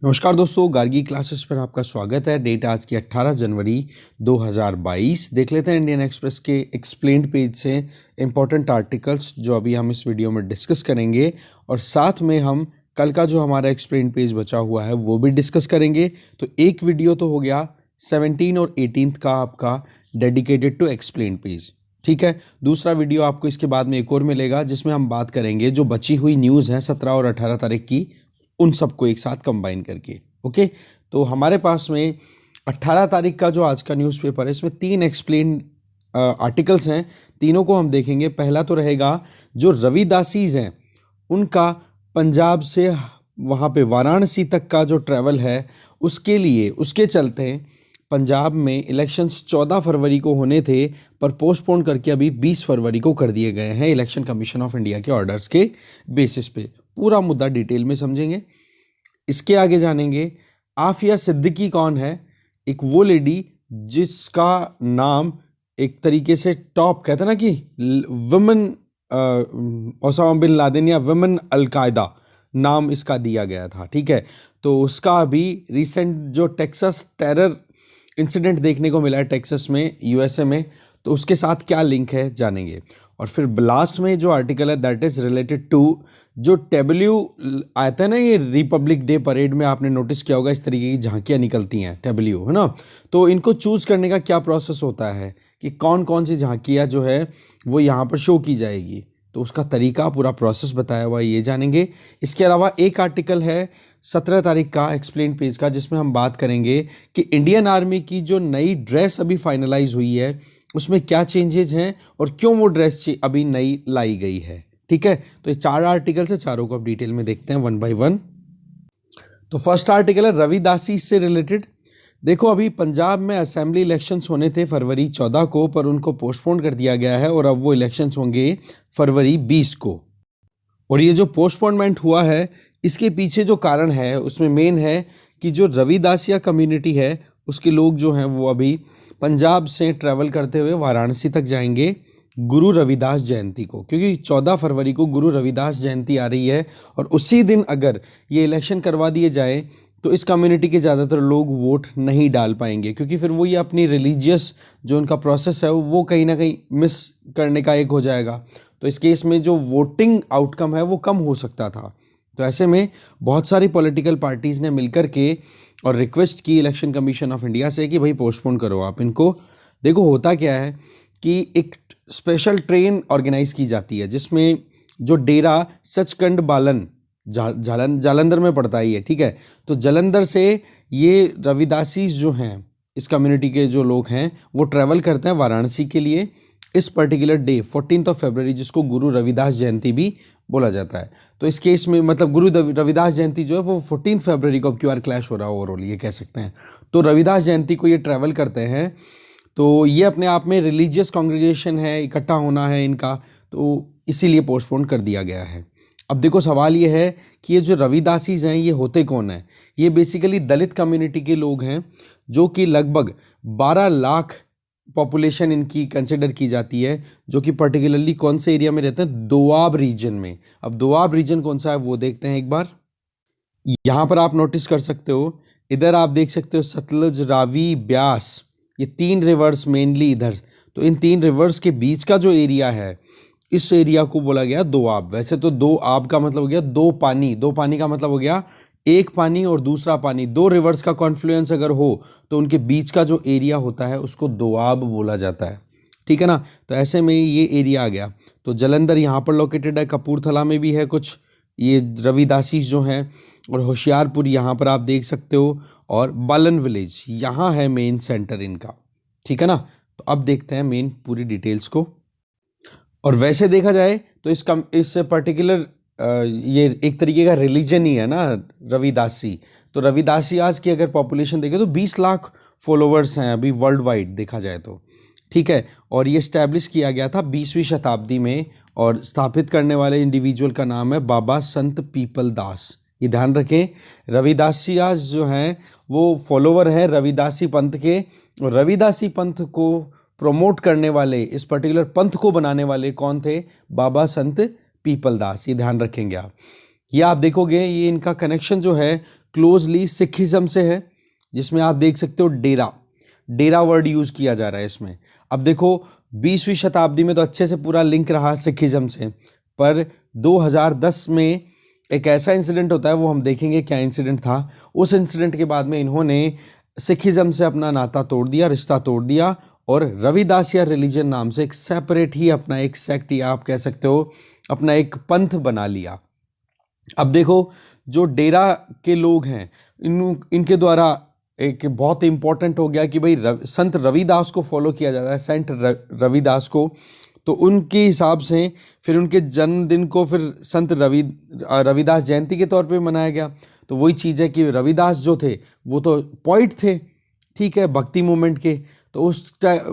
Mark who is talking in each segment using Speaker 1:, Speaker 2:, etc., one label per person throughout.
Speaker 1: नमस्कार दोस्तों, गार्गी क्लासेस पर आपका स्वागत है। डेट आज की 18 जनवरी 2022। देख लेते हैं इंडियन एक्सप्रेस के एक्सप्लेन्ड पेज से इंपॉर्टेंट आर्टिकल्स जो अभी हम इस वीडियो में डिस्कस करेंगे, और साथ में हम कल का जो हमारा एक्सप्लेन्ड पेज बचा हुआ है वो भी डिस्कस करेंगे। तो एक वीडियो तो हो गया 17 और 18 का आपका डेडिकेटेड टू एक्सप्लेन्ड पेज, ठीक है। दूसरा वीडियो आपको इसके बाद में एक और मिलेगा जिसमें हम बात करेंगे जो बची हुई न्यूज़ हैं 17 और 18 तारीख की, उन सबको एक साथ कंबाइन करके। ओके, तो हमारे पास में 18 तारीख का जो आज का न्यूज़पेपर है इसमें 3 एक्सप्लेन आर्टिकल्स हैं। तीनों को हम देखेंगे। पहला तो रहेगा जो रविदासीज हैं उनका पंजाब से वहाँ पे वाराणसी तक का जो ट्रैवल है उसके लिए, उसके चलते पंजाब में इलेक्शंस 14 फरवरी को होने थे पर पोस्टपोन करके अभी 20 फरवरी को कर दिए गए हैं इलेक्शन कमीशन ऑफ इंडिया के ऑर्डर्स के बेसिस पे। पूरा मुद्दा डिटेल में समझेंगे। इसके आगे जानेंगे आफिया सिद्दीकी कौन है। एक वो लेडी जिसका नाम एक तरीके से टॉप कहते हैं ना कि वुमेन ओसामा बिन लादेन या वुमेन अलकायदा नाम इसका दिया गया था, ठीक है। तो उसका अभी रिसेंट जो टेक्सास टेरर इंसिडेंट देखने को मिला है टेक्सास में, यूएसए में, तो उसके साथ क्या लिंक है जानेंगे। और फिर लास्ट में जो आर्टिकल है दैट इज रिलेटेड टू जो टेबल्यू आता है ना, ये रिपब्लिक डे परेड में आपने नोटिस किया होगा इस तरीके की झांकियाँ निकलती हैं, टेबल्यू है ना। तो इनको चूज़ करने का क्या प्रोसेस होता है कि कौन कौन सी झांकियाँ जो है वो यहाँ पर शो की जाएगी, तो उसका तरीका, पूरा प्रोसेस बताया हुआ ये जानेंगे। इसके अलावा एक आर्टिकल है 17 तारीख का एक्सप्लेन पेज का जिसमें हम बात करेंगे कि इंडियन आर्मी की जो नई ड्रेस अभी फाइनलाइज हुई है उसमें क्या चेंजेज हैं और क्यों वो ड्रेस अभी नई लाई गई है, ठीक है। तो ये 4 आर्टिकल से चारों को अब डिटेल में देखते हैं वन बाय वन। तो फर्स्ट आर्टिकल है रविदासी से रिलेटेड। देखो, अभी पंजाब में असेंबली इलेक्शंस होने थे फरवरी 14 को, पर उनको पोस्टपोन कर दिया गया है और अब वो इलेक्शंस होंगे फरवरी 20 को। और ये जो पोस्टपोनमेंट हुआ है इसके पीछे जो कारण है उसमें मेन है कि जो रविदासिया कम्युनिटी है उसके लोग जो हैं वो अभी पंजाब से ट्रैवल करते हुए वाराणसी तक जाएंगे गुरु रविदास जयंती को, क्योंकि 14 फरवरी को गुरु रविदास जयंती आ रही है और उसी दिन अगर ये इलेक्शन करवा दिए जाए तो इस कम्युनिटी के ज़्यादातर लोग वोट नहीं डाल पाएंगे, क्योंकि फिर वो ये अपनी रिलीजियस जो उनका प्रोसेस है वो कहीं ना कहीं मिस करने का एक हो जाएगा। तो इस केस में जो वोटिंग आउटकम है वो कम हो सकता था। तो ऐसे में बहुत सारी पॉलिटिकल पार्टीज़ ने मिलकर के और रिक्वेस्ट की इलेक्शन कमीशन ऑफ इंडिया से कि भाई पोस्टपोन करो आप इनको। देखो, होता क्या है कि एक स्पेशल ट्रेन ऑर्गेनाइज की जाती है जिसमें जो डेरा सचखंड बालन जालंधर में पड़ता ही है, ठीक है। तो जालंधर से ये रविदासीज जो हैं इस कम्युनिटी के जो लोग हैं वो ट्रैवल करते हैं वाराणसी के लिए इस पर्टिकुलर डे 14 फरवरी, जिसको गुरु रविदास जयंती भी बोला जाता है। तो इस केस में मतलब गुरु रविदास जयंती जो है वो 14 फरवरी को अब की बार क्लैश हो रहा है ओवरऑल, ये कह सकते हैं। तो रविदास जयंती को ये ट्रैवल करते हैं, तो ये अपने आप में रिलीजियस कांग्रेगेशन है, इकट्ठा होना है इनका, तो इसीलिए पोस्टपोन कर दिया गया है। अब देखो, सवाल ये है कि ये जो रविदासीज हैं ये होते कौन हैं। ये बेसिकली दलित कम्युनिटी के लोग हैं जो कि लगभग 12 लाख पॉपुलेशन इनकी कंसिडर की जाती है, जो कि पर्टिकुलरली कौन से एरिया में रहते हैं, दोआब रीजन में। अब दोआब रीजन कौन सा है वो देखते हैं एक बार। यहाँ पर आप नोटिस कर सकते हो, इधर आप देख सकते हो सतलुज, रावी, ब्यास, ये 3 रिवर्स मेनली इधर। तो इन 3 रिवर्स के बीच का जो एरिया है इस एरिया को बोला गया दोआब। वैसे तो दो आब का मतलब हो गया दो पानी, दो पानी का मतलब हो गया एक पानी और दूसरा पानी। 2 रिवर्स का कॉन्फ्लुएंस अगर हो तो उनके बीच का जो एरिया होता है उसको दोआब बोला जाता है, ठीक है ना। तो ऐसे में ये एरिया आ गया। तो जालंधर यहाँ पर लोकेटेड है, कपूरथला में भी है कुछ ये रविदासीज जो हैं, और होशियारपुर यहाँ पर आप देख सकते हो, और बालन विलेज यहाँ है मेन सेंटर इनका, ठीक है ना। तो अब देखते हैं मेन पूरी डिटेल्स को। और वैसे देखा जाए तो इस पर्टिकुलर ये एक तरीके का रिलीजन ही है ना रविदासी। तो रविदासी आज की अगर पॉपुलेशन देखें तो 20 लाख फॉलोअर्स हैं अभी वर्ल्ड वाइड देखा जाए तो, ठीक है। और ये इस्टेब्लिश किया गया था 20वीं शताब्दी में, और स्थापित करने वाले इंडिविजुअल का नाम है बाबा संत पीपल दास। ये ध्यान रखें, रविदासियाज जो हैं वो फॉलोवर हैं रविदासी पंथ के, और रविदासी पंथ को प्रमोट करने वाले, इस पर्टिकुलर पंथ को बनाने वाले कौन थे, बाबा संत पीपल दास। ये ध्यान रखेंगे आप। ये आप देखोगे ये इनका कनेक्शन जो है क्लोजली सिखिज्म से है, जिसमें आप देख सकते हो डेरा, डेरा वर्ड यूज़ किया जा रहा है इसमें। अब देखो 20वीं शताब्दी में तो अच्छे से पूरा लिंक रहा सिखिज्म से, पर 2010 में एक ऐसा इंसिडेंट होता है, वो हम देखेंगे क्या इंसिडेंट था। उस इंसिडेंट के बाद में इन्होंने सिखिज्म से अपना नाता तोड़ दिया, रिश्ता तोड़ दिया, और रविदासिया रिलीजन नाम से एक सेपरेट ही अपना एक सेक्ट, या आप कह सकते हो अपना एक पंथ बना लिया। अब देखो जो डेरा के लोग हैं, इनके द्वारा एक बहुत इंपॉर्टेंट हो गया कि भाई संत रविदास को फॉलो किया जा रहा है, सेंट रविदास को। तो उनके हिसाब से फिर उनके जन्मदिन को फिर संत रविदास जयंती के तौर पे मनाया गया। तो वही चीज़ है कि रविदास जो थे वो तो पोइट थे, ठीक है, भक्ति मूवमेंट के। तो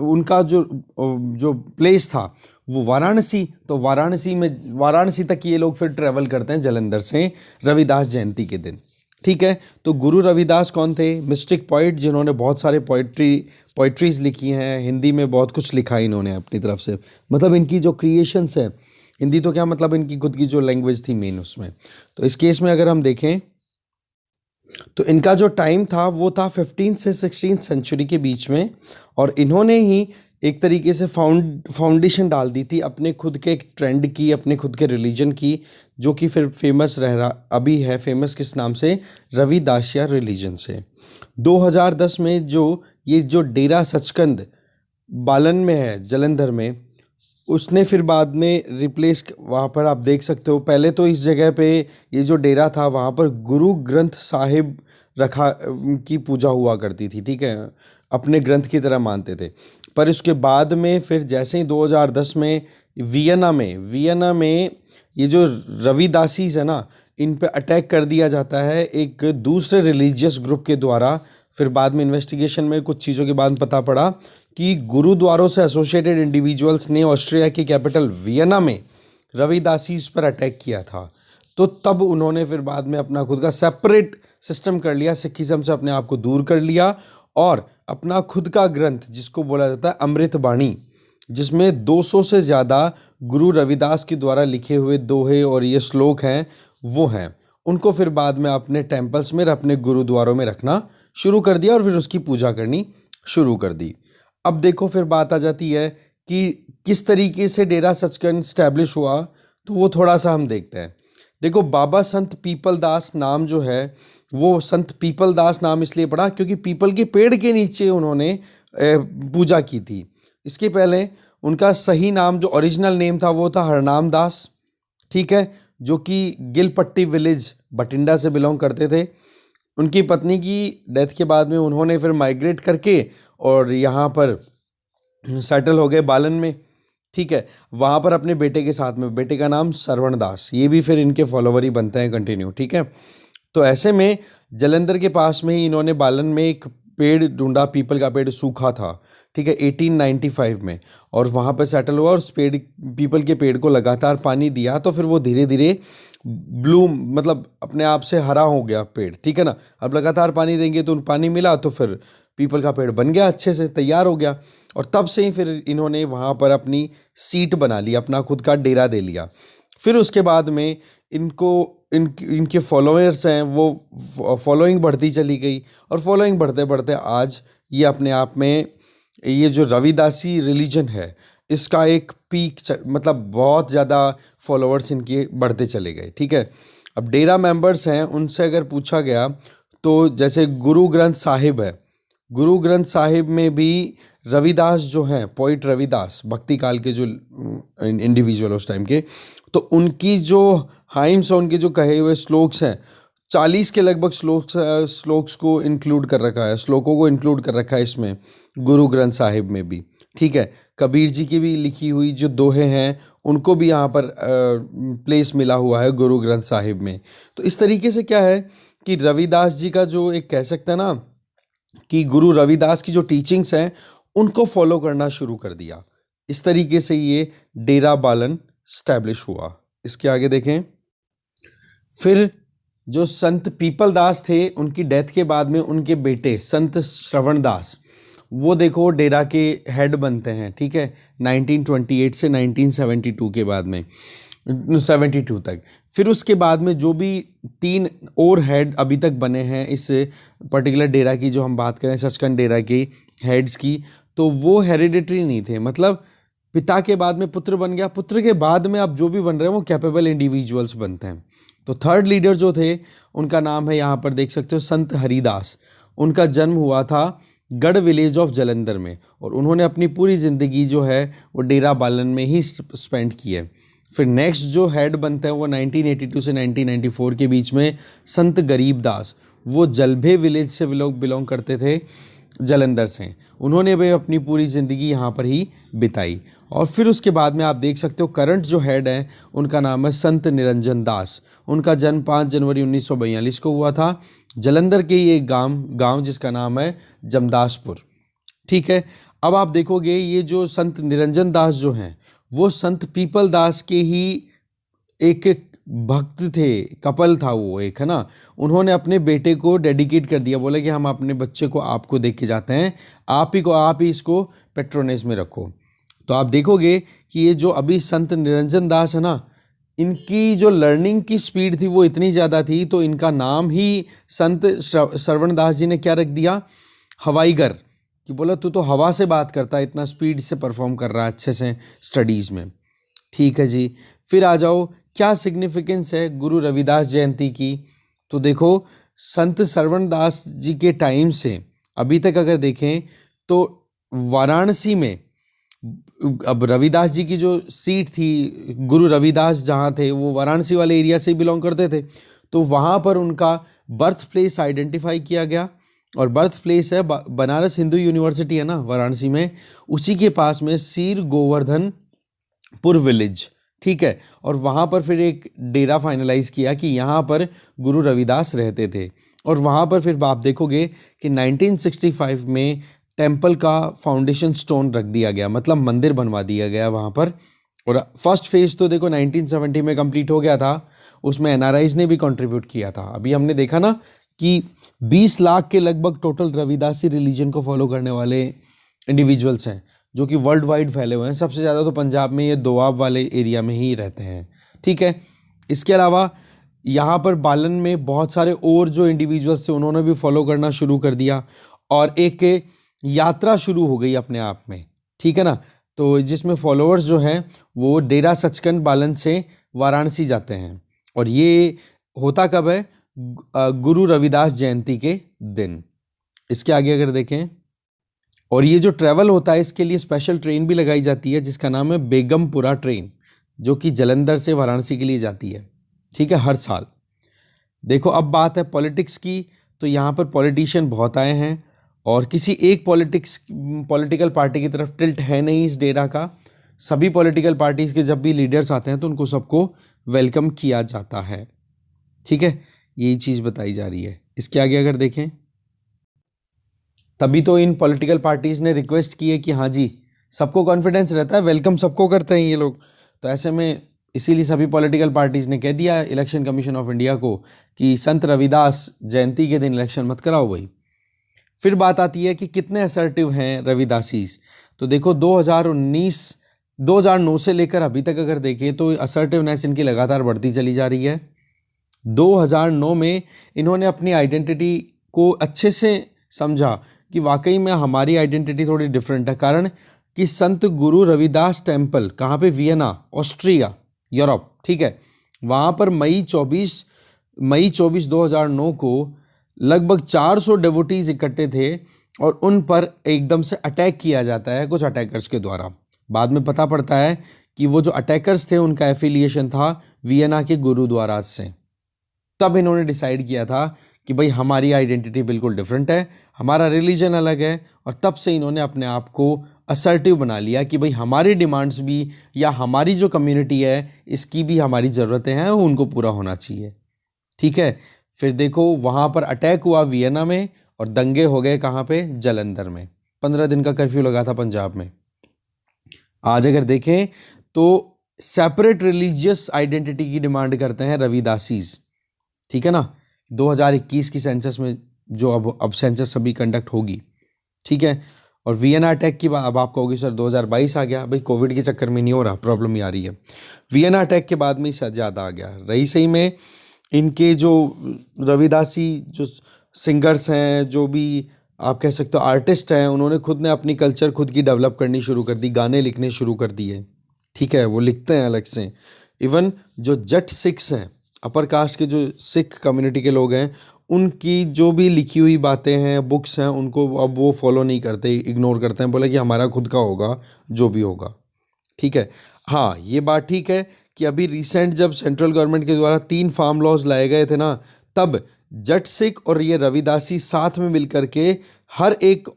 Speaker 1: उनका जो जो प्लेस था वो वाराणसी, तो वाराणसी तक ये लोग फिर ट्रैवल करते हैं जालंधर से रविदास जयंती के दिन, ठीक है। तो गुरु रविदास कौन थे? मिस्टिक पोइट, जिन्होंने बहुत सारे पोइट्रीज लिखी हैं, हिंदी में बहुत कुछ लिखा है इन्होंने अपनी तरफ से। मतलब इनकी जो क्रिएशंस है, हिंदी तो क्या मतलब इनकी खुद की जो लैंग्वेज थी मेन उसमें। तो इस केस में अगर हम देखें तो इनका जो टाइम था वो था 15 से 16 सेंचुरी के बीच में, और इन्होंने ही एक तरीके से फाउंडेशन डाल दी थी अपने खुद के एक ट्रेंड की, अपने खुद के रिलीजन की, जो कि फिर फेमस रह रहा अभी है। फेमस किस नाम से? रविदासिया रिलीजन से। 2010 में जो डेरा सचखंड बालन में है जालंधर में, उसने फिर बाद में रिप्लेस, वहाँ पर आप देख सकते हो, पहले तो इस जगह पे ये जो डेरा था वहाँ पर गुरु ग्रंथ साहिब रखा की पूजा हुआ करती थी, ठीक है, अपने ग्रंथ की तरह मानते थे। पर इसके बाद में फिर जैसे ही 2010 में वियना में ये जो रविदासीज है ना, इन पे अटैक कर दिया जाता है एक दूसरे रिलीजियस ग्रुप के द्वारा। फिर बाद में इन्वेस्टिगेशन में कुछ चीज़ों के बाद पता पड़ा कि गुरुद्वारों से एसोसिएटेड इंडिविजुअल्स ने ऑस्ट्रिया की कैपिटल वियना में रविदासीज पर अटैक किया था। तो तब उन्होंने फिर बाद में अपना खुद का सेपरेट सिस्टम कर लिया, सिखिज्म से अपने आप को दूर कर लिया, और अपना खुद का ग्रंथ जिसको बोला जाता है अमृत बाणी, जिसमें 200 से ज़्यादा गुरु रविदास के द्वारा लिखे हुए दोहे और ये श्लोक हैं, वो हैं, उनको फिर बाद में अपने टेम्पल्स में, अपने गुरुद्वारों में रखना शुरू कर दिया, और फिर उसकी पूजा करनी शुरू कर दी। अब देखो फिर बात आ जाती है कि किस तरीके से डेरा सचखंड स्टैब्लिश हुआ, तो वो थोड़ा सा हम देखते हैं। देखो बाबा संत पीपल दास नाम जो है, वो संत पीपल दास नाम इसलिए पड़ा क्योंकि पीपल के पेड़ के नीचे उन्होंने पूजा की थी। इसके पहले उनका सही नाम, जो ओरिजिनल नेम था, वो था हरनाम दास, ठीक है, जो कि गिलपट्टी विलेज बठिंडा से बिलोंग करते थे। उनकी पत्नी की डेथ के बाद में उन्होंने फिर माइग्रेट करके और यहाँ पर सेटल हो गए बालन में, ठीक है, वहाँ पर अपने बेटे के साथ में। बेटे का नाम श्रवण दास, ये भी फिर इनके फॉलोवर ही बनते हैं कंटिन्यू, ठीक है। तो ऐसे में जालंधर के पास में ही इन्होंने बालन में एक पेड़ ढूंढा, पीपल का पेड़ सूखा था, ठीक है, 1895 में, और वहाँ पर सेटल हुआ, और उस पीपल के पेड़ को लगातार पानी दिया, तो फिर वो धीरे धीरे ब्लूम, मतलब अपने आप से हरा हो गया पेड़, ठीक है ना। अब लगातार पानी देंगे तो पानी मिला, तो फिर पीपल का पेड़ बन गया, अच्छे से तैयार हो गया, और तब से ही फिर इन्होंने वहाँ पर अपनी सीट बना ली, अपना खुद का डेरा दे लिया। फिर उसके बाद में इनके फॉलोअर्स हैं, वो फॉलोइंग बढ़ती चली गई, और फॉलोइंग बढ़ते बढ़ते आज ये अपने आप में, ये जो रविदासी रिलीजन है, इसका एक पीक, मतलब बहुत ज़्यादा फॉलोअर्स इनके बढ़ते चले गए, ठीक है। अब डेरा मेंबर्स हैं, उनसे अगर पूछा गया तो जैसे गुरु ग्रंथ साहिब है, गुरु ग्रंथ साहिब में भी रविदास जो हैं, पोइट रविदास, भक्ति काल के जो इंडिविजुअल उस टाइम के, तो उनकी जो हाइम्स और उनके जो कहे हुए श्लोक्स हैं, 40 के लगभग श्लोक्स को इंक्लूड कर रखा है, श्लोकों को इंक्लूड कर रखा है इसमें गुरु ग्रंथ साहिब में भी, ठीक है। कबीर जी की भी लिखी हुई जो दोहे हैं, उनको भी यहाँ पर प्लेस मिला हुआ है गुरु ग्रंथ साहिब में। तो इस तरीके से क्या है कि रविदास जी का जो एक कह सकते हैं ना कि गुरु रविदास की जो टीचिंग्स हैं, उनको फॉलो करना शुरू कर दिया। इस तरीके से ये डेरा बालन स्टैब्लिश हुआ। इसके आगे देखें, फिर जो संत पीपल दास थे, उनकी डेथ के बाद में उनके बेटे संत श्रवण दास, वो देखो डेरा के हेड बनते हैं, ठीक है, 1928 से 1972 के बाद में। 72 तक। फिर उसके बाद में जो भी 3 और हेड अभी तक बने हैं इस पर्टिकुलर डेरा की, जो हम बात करें सचखंड डेरा की हेड्स की, तो वो हेरिडिटरी नहीं थे, मतलब पिता के बाद में पुत्र बन गया, पुत्र के बाद में अब जो भी बन रहे हैं वो कैपेबल इंडिविजुअल्स बनते हैं। तो थर्ड लीडर जो थे उनका नाम है, यहाँ पर देख सकते हो, संत हरिदास। उनका जन्म हुआ था गढ़ विलेज ऑफ जलंधर में, और उन्होंने अपनी पूरी ज़िंदगी जो है वो डेरा बालन में ही स्पेंड की है। फिर नेक्स्ट जो हेड बनते हैं वो 1982 से 1994 के बीच में संत गरीबदास, वो जलभे विलेज से बिलोंग करते थे, जलंधर से। उन्होंने भी अपनी पूरी ज़िंदगी यहाँ पर ही बिताई। और फिर उसके बाद में आप देख सकते हो करंट जो हेड है उनका नाम है संत निरंजन दास। उनका जन्म 5 जनवरी 1942 को हुआ था, जलंधर के ही एक गांव जिसका नाम है जमदासपुर। ठीक है, अब आप देखोगे ये जो संत निरंजन दास जो हैं वो संत पीपल दास के ही एक भक्त थे, कपल था वो एक, है ना। उन्होंने अपने बेटे को डेडिकेट कर दिया, बोला कि हम अपने बच्चे को आपको देख के जाते हैं, आप ही इसको पेट्रोनेज में रखो। तो आप देखोगे कि ये जो अभी संत निरंजन दास है ना, इनकी जो लर्निंग की स्पीड थी वो इतनी ज़्यादा थी, तो इनका नाम ही संत श्रवण दास जी ने क्या रख दिया, हवाईगर, कि बोला तू तो हवा से बात करता है, इतना स्पीड से परफॉर्म कर रहा है अच्छे से स्टडीज़ में। ठीक है जी, फिर आ जाओ क्या सिग्निफिकेंस है गुरु रविदास जयंती की। तो देखो संत श्रवण दास जी के टाइम से अभी तक अगर देखें तो वाराणसी में, अब रविदास जी की जो सीट थी, गुरु रविदास जहाँ थे वो वाराणसी वाले एरिया से बिलोंग करते थे, तो वहाँ पर उनका बर्थ प्लेस आइडेंटिफाई किया गया। और बर्थ प्लेस है बनारस हिंदू यूनिवर्सिटी है ना वाराणसी में, उसी के पास में सीर गोवर्धनपुर विलेज। ठीक है, और वहाँ पर फिर एक डेरा फाइनलाइज किया कि यहाँ पर गुरु रविदास रहते थे। और वहाँ पर फिर आप देखोगे कि 1965 में टेम्पल का फाउंडेशन स्टोन रख दिया गया, मतलब मंदिर बनवा दिया गया वहाँ पर। और फर्स्ट फेज तो देखो 1970 में कंप्लीट हो गया था, उसमें एनआरआईज ने भी कंट्रीब्यूट किया था। अभी हमने देखा ना कि 20 लाख के लगभग टोटल रविदासी रिलीजन को फॉलो करने वाले इंडिविजुअल्स हैं, जो कि वर्ल्ड वाइड फैले हुए हैं। सबसे ज़्यादा तो पंजाब में ये दोआब वाले एरिया में ही रहते हैं। ठीक है, इसके अलावा यहाँ पर बालन में बहुत सारे और जो इंडिविजुअल्स थे उन्होंने भी फॉलो करना शुरू कर दिया, और एक यात्रा शुरू हो गई अपने आप में। ठीक है ना, तो जिसमें फॉलोअर्स जो हैं वो डेरा सचखंड बालन से वाराणसी जाते हैं। और ये होता कब है, गुरु रविदास जयंती के दिन। इसके आगे अगर देखें, और ये जो ट्रैवल होता है इसके लिए स्पेशल ट्रेन भी लगाई जाती है जिसका नाम है बेगमपुरा ट्रेन, जो कि जलंधर से वाराणसी के लिए जाती है। ठीक है, हर साल। देखो अब बात है पॉलिटिक्स की, तो यहाँ पर पॉलिटिशियन बहुत आए हैं, और किसी एक पॉलिटिकल पार्टी की तरफ टिल्ट है नहीं इस डेरा का। सभी पॉलिटिकल पार्टीज़ के जब भी लीडर्स आते हैं तो उनको सबको वेलकम किया जाता है। ठीक है, यही चीज़ बताई जा रही है। इसके आगे अगर देखें, तभी तो इन पॉलिटिकल पार्टीज़ ने रिक्वेस्ट की है कि हाँ जी, सबको कॉन्फिडेंस रहता है, वेलकम सबको करते हैं ये लोग। तो ऐसे में इसीलिए सभी पॉलिटिकल पार्टीज़ ने कह दिया इलेक्शन कमीशन ऑफ इंडिया को कि संत रविदास जयंती के दिन इलेक्शन मत कराओ भाई। फिर बात आती है कि कितने असर्टिव हैं रविदासीज। तो देखो 2009 से लेकर अभी तक अगर देखें तो असर्टिवनेस इनकी लगातार बढ़ती चली जा रही है। 2009 में इन्होंने अपनी आइडेंटिटी को अच्छे से समझा कि वाकई में हमारी आइडेंटिटी थोड़ी डिफरेंट है। कारण कि संत गुरु रविदास टेम्पल कहाँ पे, वियना, ऑस्ट्रिया, यूरोप। ठीक है, वहाँ पर मई 24 2009 को लगभग 400 डेवोटीज इकट्ठे थे, और उन पर एकदम से अटैक किया जाता है कुछ अटैकर्स के द्वारा। बाद में पता पड़ता है कि वो जो अटैकर्स थे उनका एफिलिएशन था वियना के गुरुद्वारा से। तब इन्होंने डिसाइड किया था कि भाई हमारी आइडेंटिटी बिल्कुल डिफरेंट है, हमारा रिलीजन अलग है, और तब से इन्होंने अपने आप को असर्टिव बना लिया कि भाई हमारी डिमांड्स भी, या हमारी जो कम्युनिटी है इसकी भी हमारी ज़रूरतें हैं, उनको पूरा होना चाहिए। ठीक है, फिर देखो वहाँ पर अटैक हुआ वियना में, और दंगे हो गए कहाँ पे, जलंधर में। 15 दिन का कर्फ्यू लगा था पंजाब में। आज अगर देखें तो सेपरेट रिलीजियस आइडेंटिटी की डिमांड करते हैं रविदासीज। ठीक है ना, 2021 की सेंसस में जो अब सेंसस अभी कंडक्ट होगी। ठीक है, और वियना अटैक की बात, अब आप कहोगे सर 2022 आ गया, भाई कोविड के चक्कर में नहीं हो रहा, प्रॉब्लम ही आ रही है। वियना अटैक के बाद में ही शायद ज़्यादा आ गया रही। सही में इनके जो रविदासी जो सिंगर्स हैं, जो भी आप कह सकते हो आर्टिस्ट हैं, उन्होंने खुद ने अपनी कल्चर खुद की डेवलप करनी शुरू कर दी, गाने लिखने शुरू कर दिए। ठीक है, वो लिखते हैं अलग से। इवन जो जट सिख्स हैं, अपर कास्ट के जो सिख कम्युनिटी के लोग हैं, उनकी जो भी लिखी हुई बातें हैं, बुक्स हैं, उनको अब वो फॉलो नहीं करते, इग्नोर करते हैं, बोले कि हमारा खुद का होगा जो भी होगा। ठीक है। हाँ, ये बात ठीक है कि अभी रिसेंट जब सेंट्रल गवर्नमेंट के द्वारा 3 फार्म लॉज लाए गए थे ना, तब जट सिख और ये रविदासी साथ में मिलकर के हर एक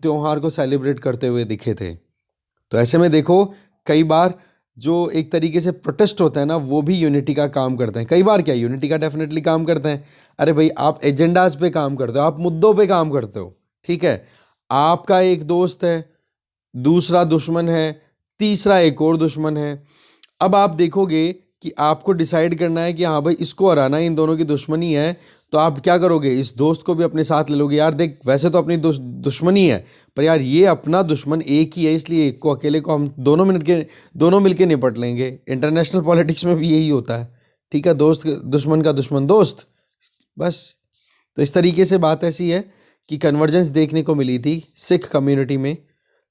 Speaker 1: त्योहार को सेलिब्रेट करते हुए दिखे थे। तो ऐसे में देखो, कई बार जो एक तरीके से प्रोटेस्ट होता है ना, वो भी यूनिटी का काम करते हैं। कई बार क्या, यूनिटी का डेफिनेटली काम करते हैं। अरे भाई, आप एजेंडाज पे काम करते हो, आप मुद्दों पे काम करते हो। ठीक है, आपका एक दोस्त है, दूसरा दुश्मन है, तीसरा एक और दुश्मन है। अब आप देखोगे कि आपको डिसाइड करना है कि हाँ भाई, इसको हराना है, इन दोनों की दुश्मनी है, तो आप क्या करोगे, इस दोस्त को भी अपने साथ ले लोगे। यार देख, वैसे तो अपनी दुश्मनी है, पर यार ये अपना दुश्मन एक ही है, इसलिए एक को, अकेले को हम दोनों मिलके निपट लेंगे। इंटरनेशनल पॉलिटिक्स में भी यही होता है। ठीक है, दोस्त दुश्मन का दुश्मन दोस्त, बस। तो इस तरीके से बात ऐसी है कि कन्वर्जेंस देखने को मिली थी सिख कम्युनिटी में।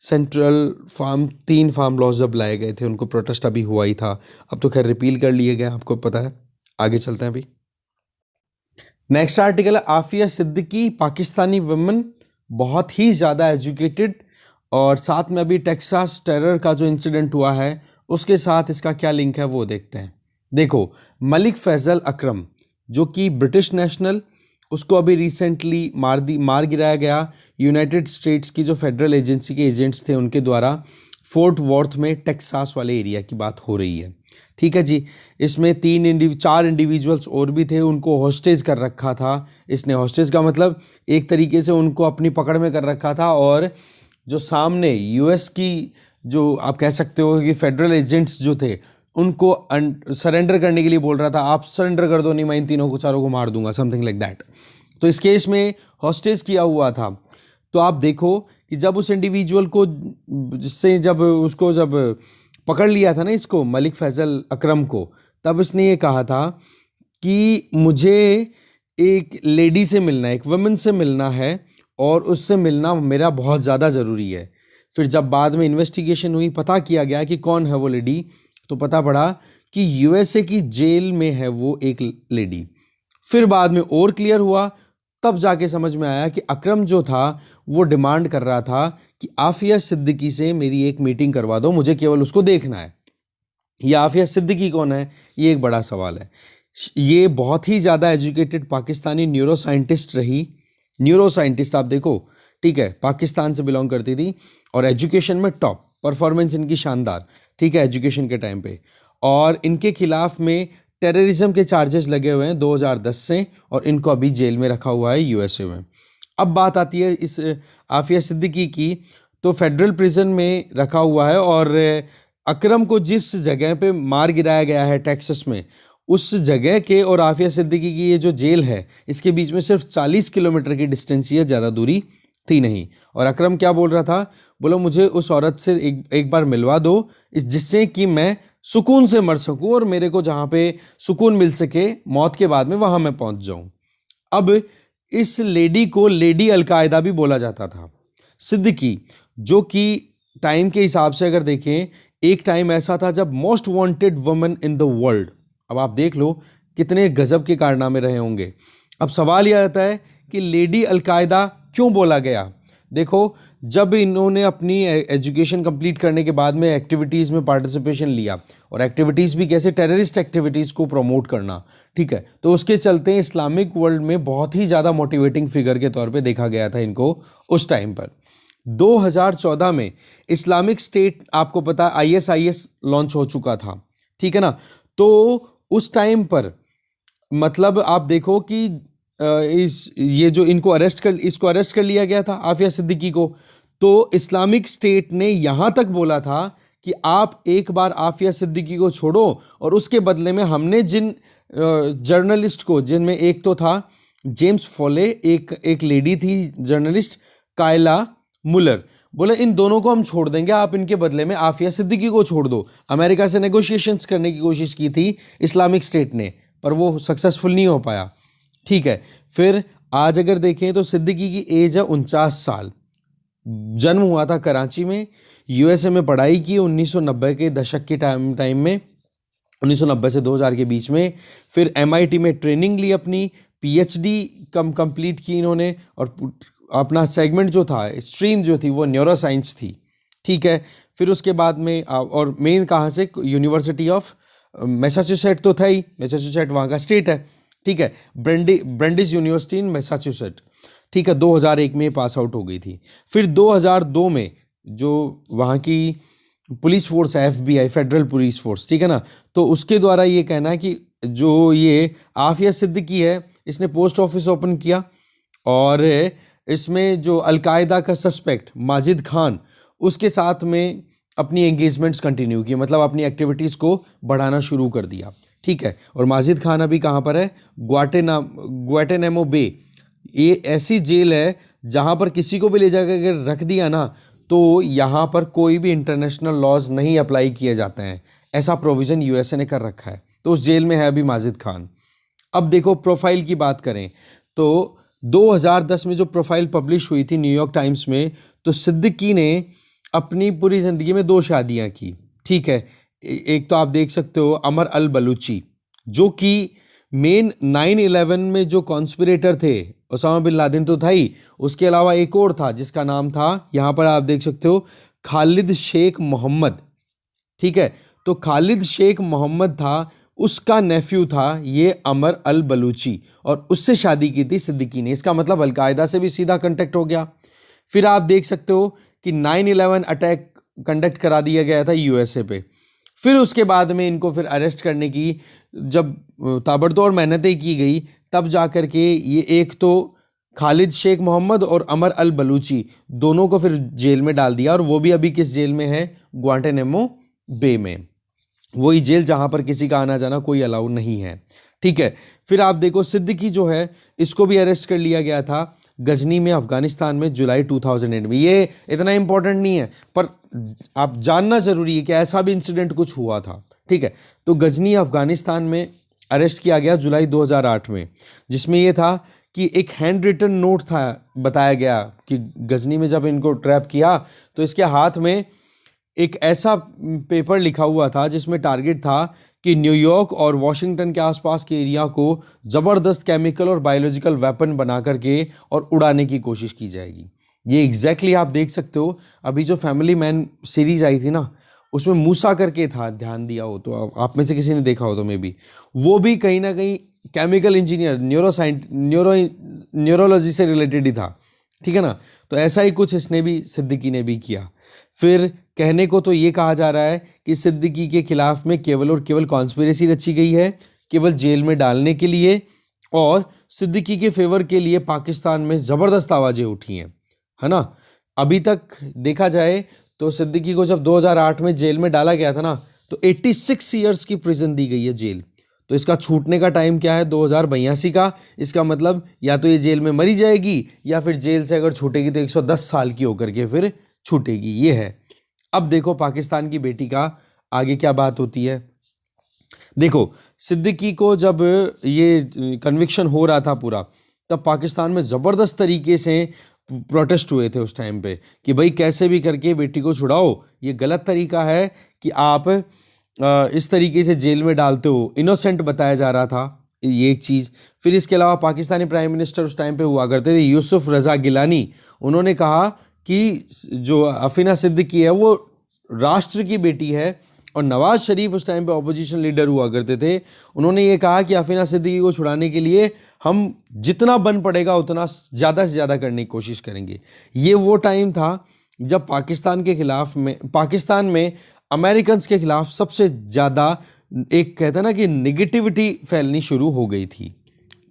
Speaker 1: सेंट्रल फार्म 3 फार्म लॉज जब लाए गए थे, उनको प्रोटेस्ट अभी हुआ ही था, अब तो खैर रिपील कर लिए गए, आपको पता है। आगे चलते हैं अभी। नेक्स्ट आर्टिकल है आफिया सिद्दीकी, पाकिस्तानी वुमेन, बहुत ही ज़्यादा एजुकेटेड, और साथ में अभी टेक्सास टेरर का जो इंसिडेंट हुआ है उसके साथ इसका क्या लिंक है वो देखते हैं। देखो, मलिक फैजल अकरम जो कि ब्रिटिश नेशनल, उसको अभी रिसेंटली मार गिराया गया यूनाइटेड स्टेट्स की जो फेडरल एजेंसी के एजेंट्स थे उनके द्वारा, फोर्ट वॉर्थ में, टेक्सास वाले एरिया की बात हो रही है। ठीक है जी। इसमें 4 इंडिविजुअल्स और भी थे, उनको हॉस्टेज कर रखा था इसने। हॉस्टेज का मतलब एक तरीके से उनको अपनी पकड़ में कर रखा था, और जो सामने यूएस की जो आप कह सकते हो कि फेडरल एजेंट्स जो थे, उनको सरेंडर करने के लिए बोल रहा था, आप सरेंडर कर दो, नहीं मैं इन तीनों को, चारों को मार दूंगा, समथिंग लाइक दैट। तो इस केस में हॉस्टेज किया हुआ था। तो आप देखो कि जब उस इंडिविजुअल को जब पकड़ लिया था ना, इसको मलिक फैजल अकरम को, तब इसने ये कहा था कि मुझे एक लेडी से मिलना है, एक वुमेन से मिलना है, और उससे मिलना मेरा बहुत ज़्यादा ज़रूरी है। फिर जब बाद में इन्वेस्टिगेशन हुई, पता किया गया कि कौन है वो लेडी, तो पता पड़ा कि यूएसए की जेल में है वो एक लेडी। फिर बाद में और क्लियर हुआ, तब जाके समझ में आया कि अकरम जो था वो डिमांड कर रहा था कि आफिया सिद्दीकी से मेरी एक मीटिंग करवा दो, मुझे केवल उसको देखना है। ये आफिया सिद्दीकी कौन है, ये एक बड़ा सवाल है। ये बहुत ही ज़्यादा एजुकेटेड पाकिस्तानी न्यूरो साइंटिस्ट रही। न्यूरो साइंटिस्ट आप देखो, ठीक है, पाकिस्तान से बिलोंग करती थी, और एजुकेशन में टॉप, परफॉर्मेंस इनकी शानदार। ठीक है, एजुकेशन के टाइम पे। और इनके खिलाफ में टेररिज्म के चार्जेस लगे हुए हैं 2010 से, और इनको अभी जेल में रखा हुआ है यूएसए में। अब बात आती है इस आफिया सिद्दीकी की, तो फेडरल प्रिजन में रखा हुआ है, और अकरम को जिस जगह पे मार गिराया गया है टेक्सास में, उस जगह के और आफिया सिद्दीकी की ये जो जेल है, इसके बीच में सिर्फ 40 किलोमीटर की डिस्टेंस ही है, ज़्यादा दूरी थी नहीं। और अकरम क्या बोल रहा था, बोला मुझे उस औरत से एक बार मिलवा दो, जिससे कि मैं सुकून से मर सकूं, और मेरे को जहाँ पे सुकून मिल सके मौत के बाद में, वहाँ मैं पहुँच जाऊँ। अब इस लेडी को लेडी अलकायदा भी बोला जाता था। सिद्दीकी जो कि टाइम के हिसाब से अगर देखें, एक टाइम ऐसा था जब most wanted woman in the world. अब आप देख लो कितने गजब के कारनामे रहे होंगे। अब सवाल यह आता है कि लेडी अलकायदा क्यों बोला गया। देखो, जब इन्होंने अपनी एजुकेशन कंप्लीट करने के बाद में एक्टिविटीज़ में पार्टिसिपेशन लिया, और एक्टिविटीज़ भी कैसे, टेररिस्ट एक्टिविटीज़ को प्रमोट करना, ठीक है, तो उसके चलते इस्लामिक वर्ल्ड में बहुत ही ज़्यादा मोटिवेटिंग फिगर के तौर पे देखा गया था इनको उस टाइम पर। 2014 में इस्लामिक स्टेट, आपको पता, ISIS लॉन्च हो चुका था, ठीक है ना। तो उस टाइम पर मतलब आप देखो कि इसको अरेस्ट कर लिया गया था आफिया सिद्दीकी को। तो इस्लामिक स्टेट ने यहाँ तक बोला था कि आप एक बार आफिया सिद्दीकी को छोड़ो, और उसके बदले में हमने जिन जर्नलिस्ट को, जिनमें एक तो था जेम्स फोले, एक लेडी थी जर्नलिस्ट कायला मुलर, बोले इन दोनों को हम छोड़ देंगे, आप इनके बदले में आफिया सिद्दीकी को छोड़ दो। अमेरिका से नेगोशिएशंस करने की कोशिश की थी इस्लामिक स्टेट ने, पर वो सक्सेसफुल नहीं हो पाया। ठीक है, फिर आज अगर देखें तो सिद्दीकी की एज है 49 साल। जन्म हुआ था कराची में, यूएसए में पढ़ाई की 1990 के दशक के टाइम में, 1990 से 2000 के बीच में। फिर एमआईटी में ट्रेनिंग ली, अपनी पीएचडी कंप्लीट की इन्होंने, और अपना सेगमेंट जो था, स्ट्रीम जो थी, वो न्यूरो साइंस थी। ठीक है, फिर उसके बाद में और मेन कहाँ से, यूनिवर्सिटी ऑफ मैसाचुसेट तो था ही, मैसाचुसेट वहाँ का स्टेट है। ठीक है, ब्रेंडिस यूनिवर्सिटी इन मैसाचुसेट। ठीक है, 2001 में पास आउट हो गई थी। फिर 2002 में जो वहाँ की पुलिस फोर्स है, एफबीआई, फेडरल पुलिस फोर्स, ठीक है ना, तो उसके द्वारा ये कहना है कि जो ये आफिया सिद्दीकी है, इसने पोस्ट ऑफिस ओपन किया, और इसमें जो अलकायदा का सस्पेक्ट माजिद खान, उसके साथ में अपनी एंगेजमेंट्स कंटिन्यू की, मतलब अपनी एक्टिविटीज़ को बढ़ाना शुरू कर दिया। ठीक है, और माजिद खान अभी कहाँ पर है, ग्वाटेनामो बे। ये ऐसी जेल है जहाँ पर किसी को भी ले जाकर अगर रख दिया ना, तो यहाँ पर कोई भी इंटरनेशनल लॉज नहीं अप्लाई किए जाते हैं, ऐसा प्रोविज़न यूएसए ने कर रखा है। तो उस जेल में है अभी माजिद खान। अब देखो प्रोफाइल की बात करें तो 2010 में जो प्रोफाइल पब्लिश हुई थी न्यूयॉर्क टाइम्स में, तो सिद्दीकी ने अपनी पूरी ज़िंदगी में 2 शादियां की। ठीक है, एक तो आप देख सकते हो अमर अल बलूची, जो कि मेन 9/11 में जो कॉन्स्पिरेटर थे, ओसामा बिन लादेन तो था ही, उसके अलावा एक और था जिसका नाम था, यहाँ पर आप देख सकते हो, खालिद शेख मोहम्मद। ठीक है, तो खालिद शेख मोहम्मद था, उसका नेफ्यू था ये अमर अल बलूची, और उससे शादी की थी सिद्दीकी ने। इसका मतलब अलकायदा से भी सीधा कांटेक्ट हो गया। फिर आप देख सकते हो कि 9/11 अटैक कंडक्ट करा दिया गया था यूएसए पे। फिर उसके बाद में इनको फिर अरेस्ट करने की जब ताबड़तोड़ मेहनतें की गई, तब जाकर के ये एक तो खालिद शेख मोहम्मद और अमर अल बलूची दोनों को फिर जेल में डाल दिया, और वो भी अभी किस जेल में है, ग्वांटानामो बे में, वही जेल जहां पर किसी का आना जाना कोई अलाउ नहीं है। ठीक है, फिर आप देखो सिद्दीकी जो है, इसको भी अरेस्ट कर लिया गया था गजनी में, अफगानिस्तान में, जुलाई 2008 में। ये इतना इंपॉर्टेंट नहीं है, पर आप जानना जरूरी है कि ऐसा भी इंसिडेंट कुछ हुआ था। ठीक है, तो गजनी अफगानिस्तान में अरेस्ट किया गया जुलाई 2008 में, जिसमें यह था कि एक हैंड रिटन नोट था, बताया गया कि गजनी में जब इनको ट्रैप किया तो इसके हाथ में एक ऐसा पेपर लिखा हुआ था जिसमें टारगेट था कि न्यूयॉर्क और वॉशिंगटन के आसपास के एरिया को ज़बरदस्त केमिकल और बायोलॉजिकल वेपन बना करके और उड़ाने की कोशिश की जाएगी। ये एग्जैक्टली आप देख सकते हो, अभी जो फैमिली मैन सीरीज आई थी ना, उसमें मूसा करके था, ध्यान दिया हो तो, आप में से किसी ने देखा हो तो, मे बी वो भी कहीं ना कहीं केमिकल इंजीनियर, न्यूरोलॉजी से रिलेटेड ही था। ठीक है ना, तो ऐसा ही कुछ इसने भी, सिद्दीकी ने भी किया। फिर कहने को तो ये कहा जा रहा है कि सिद्दीकी के खिलाफ में केवल और केवल कॉन्स्पिरेसी रची गई है, केवल जेल में डालने के लिए, और सिद्दीकी के फेवर के लिए पाकिस्तान में ज़बरदस्त आवाज़ें उठी हैं, है ना। अभी तक देखा जाए तो सिद्दीकी को जब 2008 में जेल में डाला गया था ना, तो 86 ईयर्स की प्रिजन दी गई है जेल। तो इसका छूटने का टाइम क्या है, 2082 का। इसका मतलब या तो ये जेल में मरी जाएगी, या फिर जेल से अगर छूटेगी तो 110 साल की होकर के फिर छूटेगी, ये है। अब देखो पाकिस्तान की बेटी का आगे क्या बात होती है। देखो सिद्दीकी को जब ये कन्विक्शन हो रहा था पूरा, तब पाकिस्तान में ज़बरदस्त तरीके से प्रोटेस्ट हुए थे उस टाइम पे कि भाई कैसे भी करके बेटी को छुड़ाओ, ये गलत तरीका है कि आप इस तरीके से जेल में डालते हो, इनोसेंट बताया जा रहा था, ये एक चीज़। फिर इसके अलावा पाकिस्तानी प्राइम मिनिस्टर उस टाइम पे हुआ करते थे यूसुफ रज़ा गिलानी, उन्होंने कहा कि जो अफीना सिद्दीकी है वो राष्ट्र की बेटी है, और नवाज शरीफ उस टाइम पे ऑपोजिशन लीडर हुआ करते थे, उन्होंने ये कहा कि अफीना सिद्दीकी को छुड़ाने के लिए हम जितना बन पड़ेगा उतना ज़्यादा से ज़्यादा करने की कोशिश करेंगे। ये वो टाइम था जब पाकिस्तान में अमेरिकन्स के खिलाफ सबसे ज़्यादा एक कहते हैं ना कि निगेटिविटी फैलनी शुरू हो गई थी।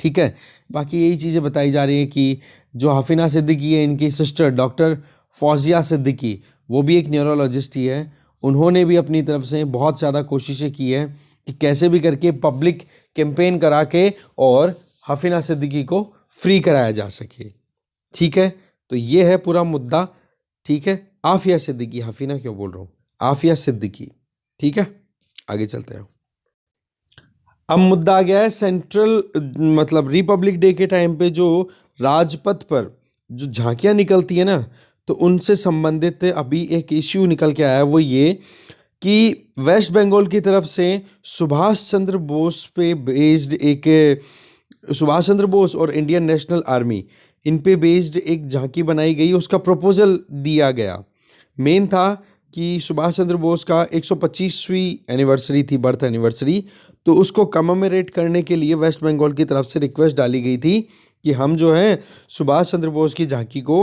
Speaker 1: ठीक है, बाकी यही चीज़ें बताई जा रही है कि जो हफीना सिद्दीकी है, इनकी सिस्टर डॉक्टर फौजिया सिद्दीकी, वो भी एक न्यूरोलॉजिस्ट ही है, उन्होंने भी अपनी तरफ से बहुत ज़्यादा कोशिशें की है कि कैसे भी करके पब्लिक कैंपेन करा के और हफीना सिद्दीकी को फ्री कराया जा सके। ठीक है, तो ये है पूरा मुद्दा। ठीक है, आफिया सिद्दीकी, हफीना क्यों बोल रहा हूँ, आफिया सिद्दीकी। ठीक है, आगे चलते हैं। अब मुद्दा आ गया है सेंट्रल, मतलब रिपब्लिक डे के टाइम पे जो राजपथ पर जो झांकियां निकलती है ना, तो उनसे संबंधित अभी एक इश्यू निकल के आया है, वो ये कि वेस्ट बंगाल की तरफ से सुभाष चंद्र बोस पे बेस्ड एक, सुभाष चंद्र बोस और इंडियन नेशनल आर्मी, इन पे बेस्ड एक झांकी बनाई गई, उसका प्रपोजल दिया गया। मेन था कि सुभाष चंद्र बोस का 125वीं एनिवर्सरी थी, बर्थ एनिवर्सरी, तो उसको कमेमोरेट करने के लिए वेस्ट बंगाल की तरफ से रिक्वेस्ट डाली गई थी कि हम जो है सुभाष चंद्र बोस की झांकी को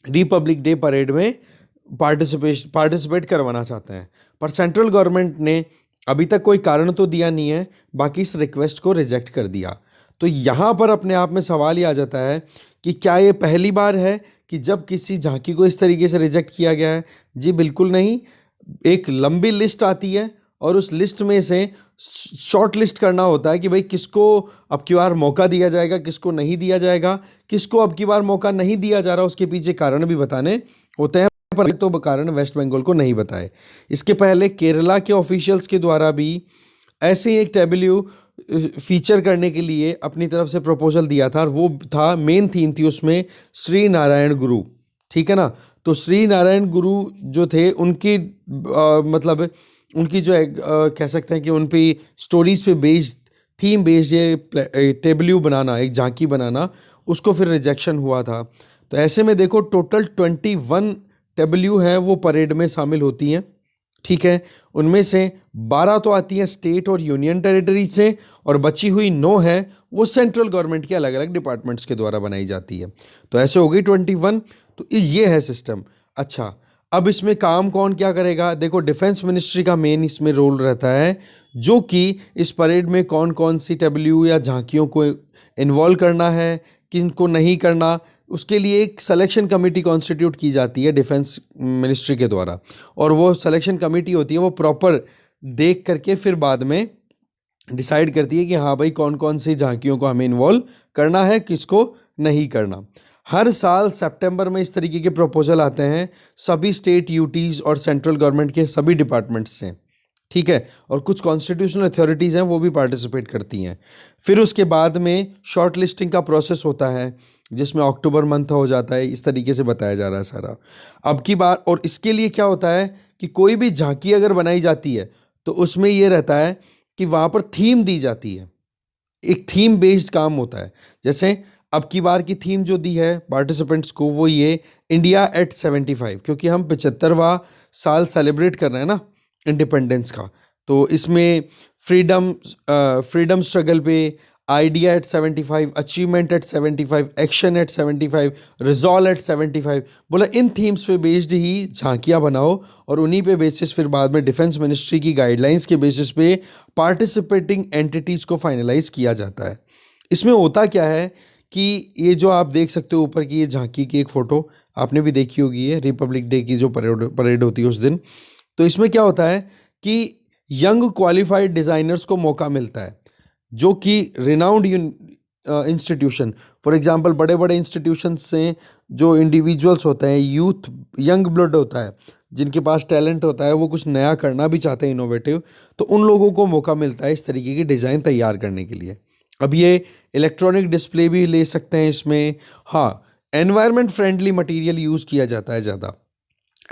Speaker 1: रिपब्लिक डे परेड में पार्टिसिपेट करवाना चाहते हैं। पर सेंट्रल गवर्नमेंट ने अभी तक कोई कारण तो दिया नहीं है, बाकी इस रिक्वेस्ट को रिजेक्ट कर दिया। तो यहाँ पर अपने आप में सवाल ही आ जाता है कि क्या ये पहली बार है कि जब किसी झांकी को इस तरीके से रिजेक्ट किया गया है? जी बिल्कुल नहीं। एक लंबी लिस्ट आती है और उस लिस्ट में से शॉर्ट लिस्ट करना होता है कि भाई किसको अब की बार मौका दिया जाएगा, किसको नहीं दिया जाएगा। किसको अब की बार मौका नहीं दिया जा रहा, उसके पीछे कारण भी बताने होते हैं, पर तो कारण वेस्ट बंगाल को नहीं बताए। इसके पहले केरला के ऑफिशियल्स के द्वारा भी ऐसे ही एक टेबल्यू फीचर करने के लिए अपनी तरफ से प्रपोजल दिया था, और वो था, मेन थीम थी उसमें श्री नारायण गुरु। ठीक है ना, तो श्री नारायण गुरु जो थे उनकी मतलब उनकी जो कह सकते हैं कि उन पे स्टोरीज पे बेस्ड, थीम बेस्ड ये टेबल्यू बनाना, एक झांकी बनाना, उसको फिर रिजेक्शन हुआ था। तो ऐसे में देखो टोटल 21 टेबल्यू हैं वो परेड में शामिल होती हैं। ठीक है, उनमें से 12 तो आती हैं स्टेट और यूनियन टेरिटरी से, और बची हुई 9 है वो सेंट्रल गवर्नमेंट के अलग अलग डिपार्टमेंट्स के द्वारा बनाई जाती है। तो ऐसे हो गई 21। तो ये है सिस्टम। अच्छा, अब इसमें काम कौन क्या करेगा? देखो डिफेंस मिनिस्ट्री का मेन इसमें रोल रहता है, जो कि इस परेड में कौन कौन सी डब्ल्यू या झांकियों को इन्वॉल्व करना है, किनको नहीं करना, उसके लिए एक सिलेक्शन कमेटी कॉन्स्टिट्यूट की जाती है डिफेंस मिनिस्ट्री के द्वारा। और वो सिलेक्शन कमेटी होती है, वो प्रॉपर देख करके फिर बाद में डिसाइड करती है कि हाँ भाई कौन कौन सी झांकियों को हमें इन्वॉल्व करना है, किसको नहीं करना। हर साल सितंबर में इस तरीके के प्रपोजल आते हैं सभी स्टेट यूटीज़ और सेंट्रल गवर्नमेंट के सभी डिपार्टमेंट्स से। ठीक है, और कुछ कॉन्स्टिट्यूशनल अथॉरिटीज़ हैं वो भी पार्टिसिपेट करती हैं। फिर उसके बाद में शॉर्ट लिस्टिंग का प्रोसेस होता है, जिसमें अक्टूबर मंथ हो जाता है। इस तरीके से बताया जा रहा है सारा अब की बार। और इसके लिए क्या होता है कि कोई भी झांकी अगर बनाई जाती है तो उसमें ये रहता है कि वहाँ पर थीम दी जाती है, एक थीम बेस्ड काम होता है। जैसे अब की बार की थीम जो दी है पार्टिसिपेंट्स को, वो ये इंडिया एट 75, क्योंकि हम 75वां साल सेलिब्रेट कर रहे हैं ना इंडिपेंडेंस का। तो इसमें फ्रीडम स्ट्रगल पे, idea at 75, achievement at 75, action at 75, resolve at 75, बोला इन थीम्स पे बेस्ड ही झांकियाँ बनाओ, और उन्हीं पे बेसिस फिर बाद में डिफेंस मिनिस्ट्री की गाइडलाइंस के बेसिस पे पार्टिसिपेटिंग एंटिटीज़ को फाइनलाइज किया जाता है। इसमें होता क्या है कि ये जो आप देख सकते हो ऊपर की ये झांकी की एक फ़ोटो आपने भी देखी होगी, है रिपब्लिक डे की जो परेड होती है उस दिन। तो इसमें क्या होता है कि यंग क्वालिफाइड डिज़ाइनर्स को मौका मिलता है, जो कि रिनाउंड इंस्टीट्यूशन, फॉर एग्जांपल बड़े बड़े इंस्टीट्यूशन से जो इंडिविजुअल्स होते हैं, यूथ यंग ब्लड होता है, जिनके पास टैलेंट होता है, वो कुछ नया करना भी चाहते हैं इनोवेटिव, तो उन लोगों को मौका मिलता है इस तरीके की डिज़ाइन तैयार करने के लिए। अब ये इलेक्ट्रॉनिक डिस्प्ले भी ले सकते हैं इसमें। हाँ, एनवायरनमेंट फ्रेंडली मटेरियल यूज़ किया जाता है ज़्यादा,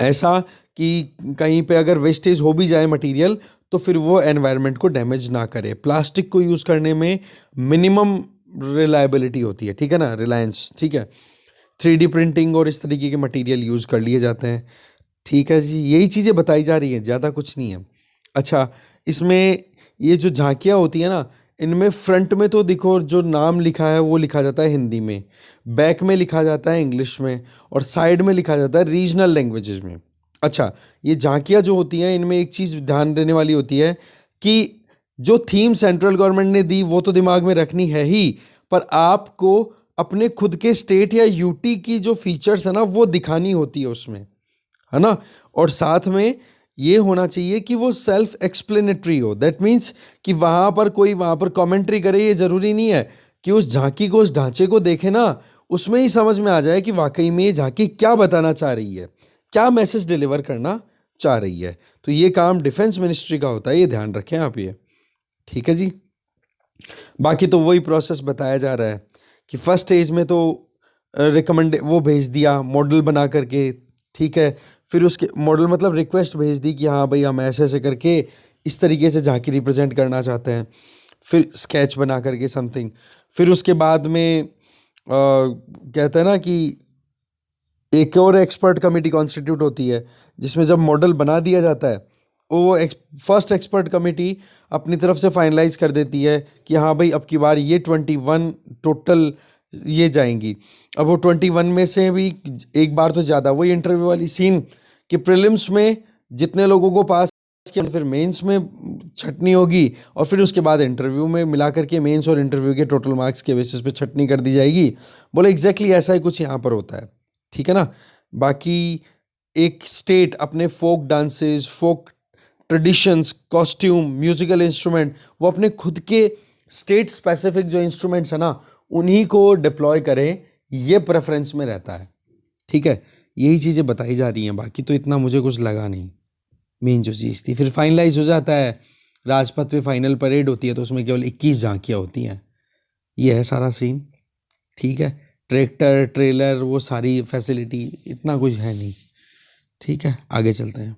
Speaker 1: ऐसा कि कहीं पे अगर वेस्टेज हो भी जाए मटेरियल तो फिर वो एनवायरनमेंट को डैमेज ना करे। प्लास्टिक को यूज़ करने में मिनिमम रिलायबिलिटी होती है, ठीक है ना, रिलायंस। ठीक है, 3D प्रिंटिंग और इस तरीके के मटेरियल यूज़ कर लिए जाते हैं। ठीक है जी, यही चीज़ें बताई जा रही हैं, ज़्यादा कुछ नहीं है। अच्छा, इसमें ये जो झांकियाँ होती हैं ना, इनमें फ्रंट में तो देखो जो नाम लिखा है वो लिखा जाता है हिंदी में, बैक में लिखा जाता है इंग्लिश में, और साइड में लिखा जाता है रीजनल लैंग्वेजेस में। अच्छा, ये झांकियाँ जो होती हैं इनमें एक चीज़ ध्यान देने वाली होती है कि जो थीम सेंट्रल गवर्नमेंट ने दी वो तो दिमाग में रखनी है ही, पर आपको अपने खुद के स्टेट या यूटी की जो फीचर्स है ना वो दिखानी होती है उसमें, है ना। और साथ में ये होना चाहिए कि वो सेल्फ एक्सप्लेनेटरी हो। दैट मीन्स कि वहाँ पर कोई वहाँ पर कमेंट्री करे, ये ज़रूरी नहीं है कि उस झांकी को, उस ढांचे को देखे ना, उसमें ही समझ में आ जाए कि वाकई में ये झांकी क्या बताना चाह रही है, क्या मैसेज डिलीवर करना चाह रही है। तो ये काम डिफेंस मिनिस्ट्री का होता है, ये ध्यान रखें आप ये। ठीक है जी। बाकी तो वही प्रोसेस बताया जा रहा है कि फर्स्ट स्टेज में तो रिकमेंड वो भेज दिया मॉडल बना करके। ठीक है, फिर उसके मॉडल मतलब रिक्वेस्ट भेज दी कि हाँ भाई हम ऐसे ऐसे करके इस तरीके से झांकी रिप्रेजेंट करना चाहते हैं, फिर स्केच बना करके समथिंग। फिर उसके बाद में कहते हैं ना कि एक और एक्सपर्ट कमेटी कॉन्स्टिट्यूट होती है, जिसमें जब मॉडल बना दिया जाता है वो फर्स्ट एक्सपर्ट कमेटी अपनी तरफ से फाइनलाइज कर देती है कि हाँ भाई अब की बार ये 21 टोटल ये जाएंगी। अब वो 21 में से भी एक बार तो ज़्यादा, वही इंटरव्यू वाली सीन कि प्रीलिम्स में जितने लोगों को पास किया फिर मेंस में छटनी होगी, और फिर उसके बाद इंटरव्यू में मिला करके मेंस और इंटरव्यू के टोटल मार्क्स के बेसिस पे छटनी कर दी जाएगी। बोले एग्जैक्टली ऐसा ही कुछ यहाँ पर होता है। ठीक है ना। बाकी एक स्टेट अपने फोक डांसेस, फोक ट्रेडिशंस, कॉस्ट्यूम, म्यूजिकल इंस्ट्रूमेंट, वो अपने खुद के स्टेट स्पेसिफिक जो इंस्ट्रूमेंट्स है ना उन्हीं को डिप्लॉय करें, ये प्रेफरेंस में रहता है। ठीक है, यही चीज़ें बताई जा रही हैं, बाकी तो इतना मुझे कुछ लगा नहीं। मेन जो चीज़ थी फिर फाइनलाइज हो जाता है, राजपथ पे फाइनल परेड होती है तो उसमें केवल 21 झांकियाँ होती हैं। ये है सारा सीन। ठीक है, ट्रैक्टर ट्रेलर वो सारी फैसिलिटी इतना कुछ है नहीं। ठीक है, आगे चलते हैं।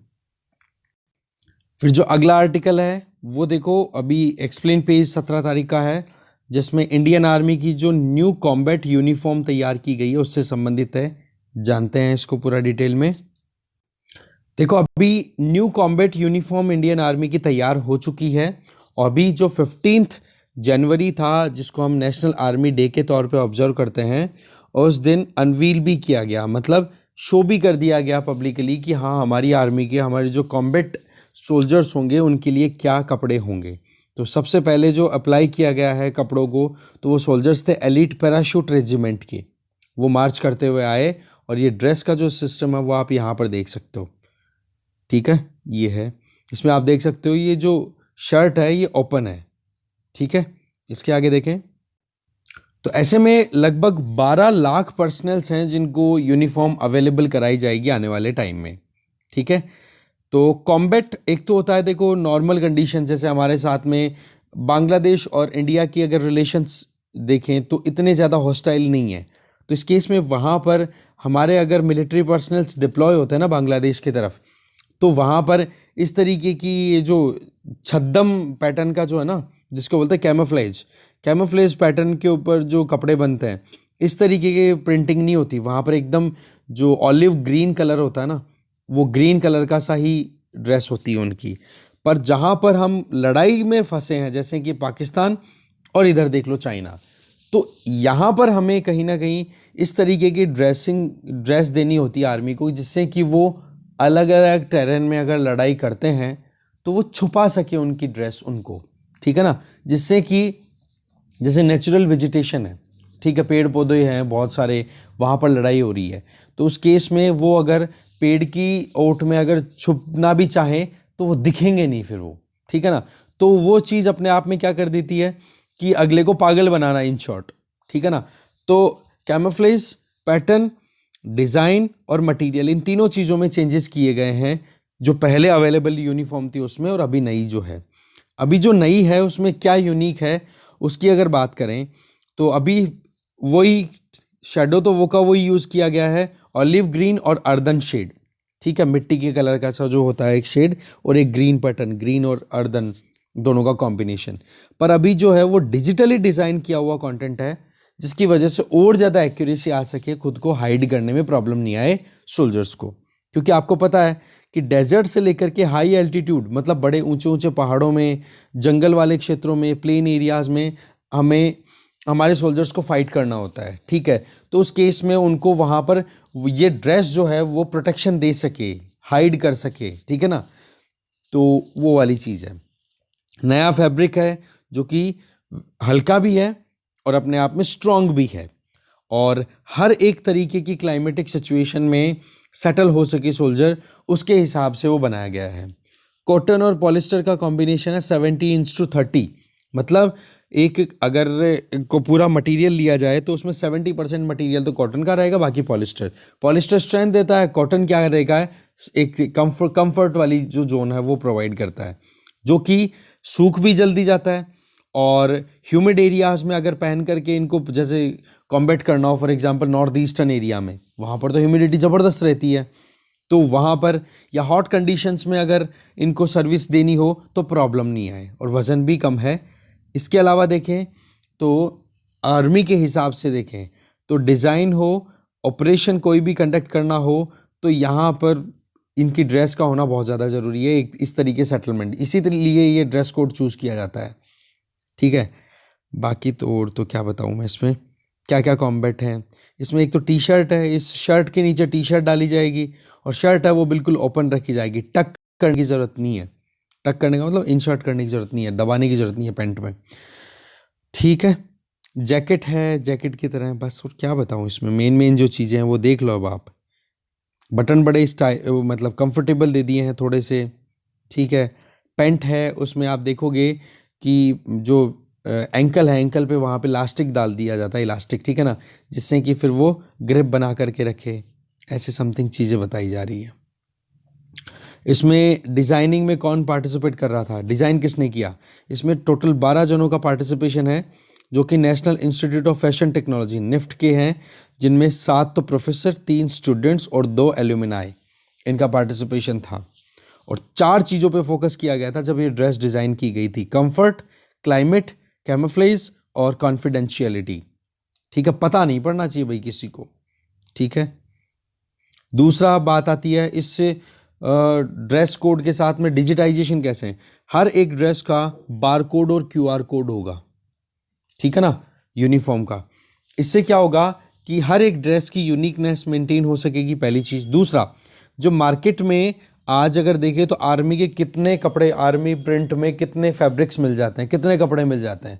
Speaker 1: फिर जो अगला आर्टिकल है वो देखो, अभी एक्सप्लेन पेज 17 तारीख का है, जिसमें इंडियन आर्मी की जो न्यू कॉम्बैट यूनिफॉर्म तैयार की गई है उससे संबंधित है। जानते हैं इसको पूरा डिटेल में। देखो अभी new combat uniform Indian army की तैयार हो चुकी है, और अभी जो 15 जनवरी था जिसको हम नेशनल आर्मी डे के तौर पे ऑब्जर्व करते हैं, उस दिन अनवील भी किया गया, मतलब शो भी कर दिया गया पब्लिकली कि हाँ हमारी आर्मी के हमारे जो कॉम्बैट सोल्जर्स होंगे उनके लिए क्या कपड़े होंगे। तो सबसे पहले जो अप्लाई किया गया है कपड़ों को, तो वो सोल्जर्स थे एलीट पैराशूट रेजिमेंट के, वो मार्च करते हुए आए, और ये ड्रेस का जो सिस्टम है वो आप यहाँ पर देख सकते हो। ठीक है, ये है, इसमें आप देख सकते हो ये जो शर्ट है ये ओपन है। ठीक है, इसके आगे देखें तो ऐसे में लगभग 12 लाख पर्सनल्स हैं जिनको यूनिफॉर्म अवेलेबल कराई जाएगी आने वाले टाइम में। ठीक है, तो कॉम्बैट एक तो होता है, देखो नॉर्मल कंडीशन, जैसे हमारे साथ में बांग्लादेश और इंडिया की अगर रिलेशंस देखें तो इतने ज़्यादा हॉस्टाइल नहीं है। तो इस केस में वहाँ पर हमारे अगर मिलिट्री पर्सनल्स डिप्लॉय होते हैं ना बांग्लादेश की तरफ, तो वहाँ पर इस तरीके की ये जो छद्म पैटर्न का जो है ना, जिसको बोलते हैं कैमोफ्लेज पैटर्न के ऊपर जो कपड़े बनते हैं, इस तरीके की प्रिंटिंग नहीं होती वहाँ पर। एकदम जो ऑलिव ग्रीन कलर होता है ना, वो ग्रीन कलर का सा ही ड्रेस होती है उनकी। पर जहाँ पर हम लड़ाई में फंसे हैं, जैसे कि पाकिस्तान और इधर देख लो चाइना, तो यहाँ पर हमें कहीं ना कहीं इस तरीके की ड्रेस देनी होती है आर्मी को, जिससे कि वो अलग अलग टेरेन में अगर लड़ाई करते हैं तो वो छुपा सके उनकी ड्रेस उनको। ठीक है ना, जिससे कि जैसे नेचुरल वेजिटेशन है, ठीक है, पेड़ पौधे हैं बहुत सारे, वहाँ पर लड़ाई हो रही है, तो उस केस में वो अगर पेड़ की ओट में अगर छुपना भी चाहे तो वो दिखेंगे नहीं फिर वो। ठीक है ना, तो वो चीज़ अपने आप में क्या कर देती है कि अगले को पागल बनाना, इन शॉर्ट। ठीक है ना, तो कैमोफ्लेज पैटर्न, डिज़ाइन और मटेरियल, इन तीनों चीज़ों में चेंजेस किए गए हैं, जो पहले अवेलेबल यूनिफॉर्म थी उसमें और अभी नई जो है। अभी जो नई है उसमें क्या यूनिक है उसकी अगर बात करें तो अभी वही शेडो तो वो का वही यूज़ किया गया है, ऑलिव ग्रीन और अर्दन शेड। ठीक है, मिट्टी के कलर का सा जो होता है एक शेड, और एक ग्रीन पैटर्न, ग्रीन और अर्दन दोनों का कॉम्बिनेशन। पर अभी जो है वो डिजिटली डिज़ाइन किया हुआ कंटेंट है, जिसकी वजह से और ज़्यादा एक्यूरेसी आ सके, खुद को हाइड करने में प्रॉब्लम नहीं आए सोल्जर्स को। क्योंकि आपको पता है कि डेजर्ट से लेकर के हाई एल्टीट्यूड, मतलब बड़े ऊंचे ऊंचे पहाड़ों में, जंगल वाले क्षेत्रों में, प्लेन एरियाज़ में हमें हमारे सोल्जर्स को फाइट करना होता है। ठीक है, तो उस केस में उनको वहाँ पर ये ड्रेस जो है वो प्रोटेक्शन दे सके, हाइड कर सके। ठीक है ना, तो वो वाली चीज़ है। नया फैब्रिक है जो कि हल्का भी है और अपने आप में स्ट्रॉन्ग भी है, और हर एक तरीके की क्लाइमेटिक सिचुएशन में सेटल हो सके सोल्जर, उसके हिसाब से वो बनाया गया है। कॉटन और पॉलिस्टर का कॉम्बिनेशन है 70:30, मतलब एक अगर को पूरा मटेरियल लिया जाए तो उसमें 70% मटेरियल तो कॉटन का रहेगा, बाकी पॉलिस्टर। पॉलिस्टर स्ट्रेंथ देता है, कॉटन क्या रहेगा है, एक कंफर्ट वाली जो जोन है वो प्रोवाइड करता है, जो कि सूख भी जल्दी जाता है। और ह्यूमिड एरियाज में अगर पहन करके इनको जैसे कॉम्बैट करना हो, for example north eastern area में, वहाँ पर तो ह्यूमिडिटी ज़बरदस्त रहती है, तो वहाँ पर या हॉट कंडीशंस में अगर इनको सर्विस देनी हो तो प्रॉब्लम नहीं आए, और वज़न भी कम है। इसके अलावा देखें तो आर्मी के हिसाब से देखें तो डिज़ाइन हो, ऑपरेशन कोई भी कंडक्ट करना हो, तो यहाँ पर इनकी ड्रेस का होना बहुत ज़्यादा ज़रूरी है, एक इस तरीके सेटलमेंट, इसी लिए ये ड्रेस कोड चूज़ किया जाता है। ठीक है, बाकी तो और तो क्या बताऊँ मैं, इसमें क्या क्या कॉम्बैट हैं। इसमें एक तो टी शर्ट है, इस शर्ट के नीचे टी शर्ट डाली जाएगी, और शर्ट है वो बिल्कुल ओपन रखी जाएगी, टक करने की ज़रूरत नहीं है। टक करने का मतलब इंसर्ट करने की ज़रूरत नहीं है, दबाने की ज़रूरत नहीं है पैंट में। ठीक है, जैकेट है, जैकेट की तरह बस, और क्या बताऊँ इसमें, मेन जो चीज़ें हैं वो देख लो अब आप। बटन बड़े स्टाइल मतलब कंफर्टेबल दे दिए हैं थोड़े से। ठीक है, पैंट है, उसमें आप देखोगे कि जो एंकल है, एंकल पे वहाँ पे इलास्टिक डाल दिया जाता है, इलास्टिक, ठीक है ना, जिससे कि फिर वो ग्रिप बना करके रखे। ऐसे समथिंग चीज़ें बताई जा रही है। इसमें डिज़ाइनिंग में कौन पार्टिसिपेट कर रहा था, डिज़ाइन किसने किया, इसमें टोटल 12 जनों का पार्टिसिपेशन है, जो कि national institute of fashion technology NIFT के हैं, जिनमें 7 तो प्रोफेसर, 3 स्टूडेंट्स और 2 एल्यूमिनाई, इनका पार्टिसिपेशन था। और 4 चीज़ों पे फोकस किया गया था जब ये ड्रेस डिज़ाइन की गई थी: कंफर्ट, क्लाइमेट, कैमोफ्लेज और कॉन्फिडेंशियलिटी। ठीक है, पता नहीं पड़ना चाहिए भाई किसी को। ठीक है, दूसरा बात आती है इससे ड्रेस कोड के साथ में डिजिटाइजेशन कैसे है। हर एक ड्रेस का बार कोड और क्यूआर कोड होगा, ठीक है ना, यूनिफॉर्म का। इससे क्या होगा कि हर एक ड्रेस की यूनिकनेस मेंटेन हो सकेगी, पहली चीज़। दूसरा, जो मार्केट में आज अगर देखें तो आर्मी के कितने कपड़े, आर्मी प्रिंट में कितने फैब्रिक्स मिल जाते हैं, कितने कपड़े मिल जाते हैं,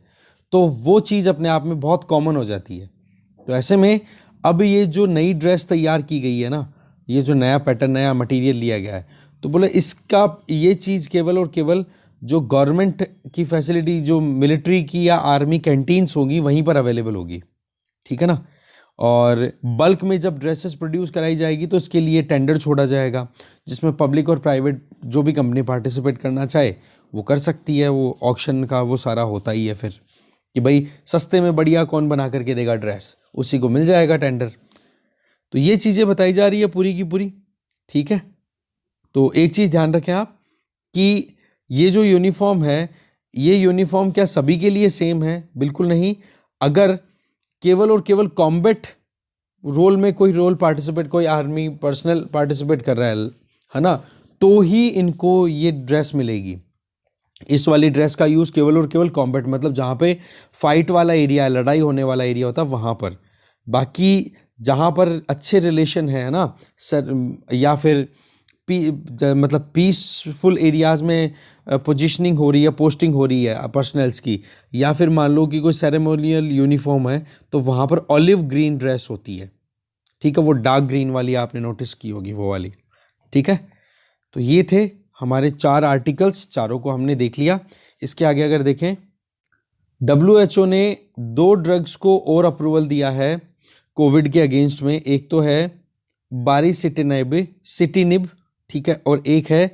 Speaker 1: तो वो चीज़ अपने आप में बहुत कॉमन हो जाती है। तो ऐसे में अब ये जो नई ड्रेस तैयार की गई है ना, ये जो नया पैटर्न, नया मटेरियल लिया गया है, तो बोले इसका ये चीज़ केवल और केवल जो गवर्नमेंट की फैसिलिटी, जो मिलिट्री की या आर्मी कैंटीन्स होंगी, वहीं पर अवेलेबल होगी। ठीक है ना, और बल्क में जब ड्रेसेस प्रोड्यूस कराई जाएगी तो इसके लिए टेंडर छोड़ा जाएगा, जिसमें पब्लिक और प्राइवेट जो भी कंपनी पार्टिसिपेट करना चाहे वो कर सकती है। वो ऑक्शन का वो सारा होता ही है फिर, कि भाई सस्ते में बढ़िया कौन बना करके देगा ड्रेस, उसी को मिल जाएगा टेंडर। तो ये चीज़ें बताई जा रही है पूरी की पूरी। ठीक है, तो एक चीज़ ध्यान रखें आप कि ये जो यूनिफॉर्म है, ये यूनिफॉर्म क्या सभी के लिए सेम है? बिल्कुल नहीं। अगर केवल और केवल कॉम्बैट रोल में कोई रोल पार्टिसिपेट, कोई आर्मी पर्सनल पार्टिसिपेट कर रहा है ना, तो ही इनको ये ड्रेस मिलेगी। इस वाली ड्रेस का यूज़ केवल और केवल कॉम्बैट, मतलब जहाँ पे फाइट वाला एरिया है, लड़ाई होने वाला एरिया होता है, वहाँ पर। बाकी जहाँ पर अच्छे रिलेशन है ना सर, या फिर मतलब पीसफुल एरियाज़ में पोजीशनिंग हो रही है, पोस्टिंग हो रही है पर्सनल्स की, या फिर मान लो कि कोई सेरेमोनियल यूनिफॉर्म है, तो वहाँ पर ऑलिव ग्रीन ड्रेस होती है। ठीक है, वो डार्क ग्रीन वाली आपने नोटिस की होगी, वो वाली। ठीक है, तो ये थे हमारे 4 आर्टिकल्स, चारों को हमने देख लिया। इसके आगे अगर देखें, WHO ने 2 ड्रग्स को और अप्रूवल दिया है कोविड के अगेंस्ट में। एक तो है बारिसिटिनिब, ठीक है, और एक है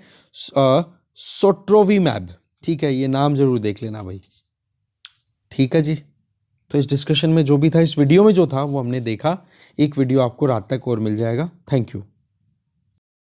Speaker 1: सोट्रोविमैब। ठीक है, ये नाम जरूर देख लेना भाई। ठीक है जी, तो इस डिस्कशन में जो भी था, इस वीडियो में जो था वो हमने देखा। एक वीडियो आपको रात तक और मिल जाएगा। Thank you.